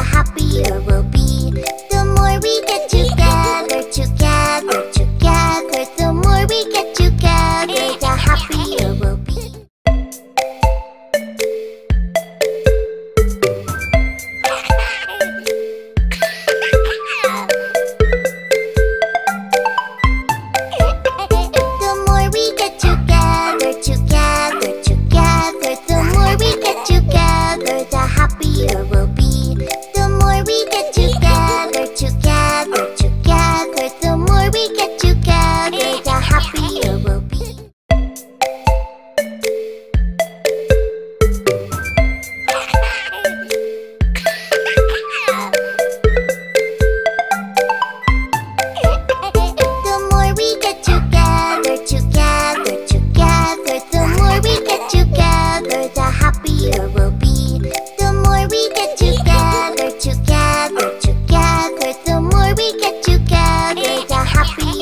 happier we'll be. The more we get together, together, together. The more we get together, the happier we'll be. The more we get together, together, together. The more we get together, the happier we'll be. The more we get together, together, together. The more we get together, the happier we'll be. The more we get together, together, together. The more we get together, the happier we'll be. The more we get together, together, together. The more we get together, the happier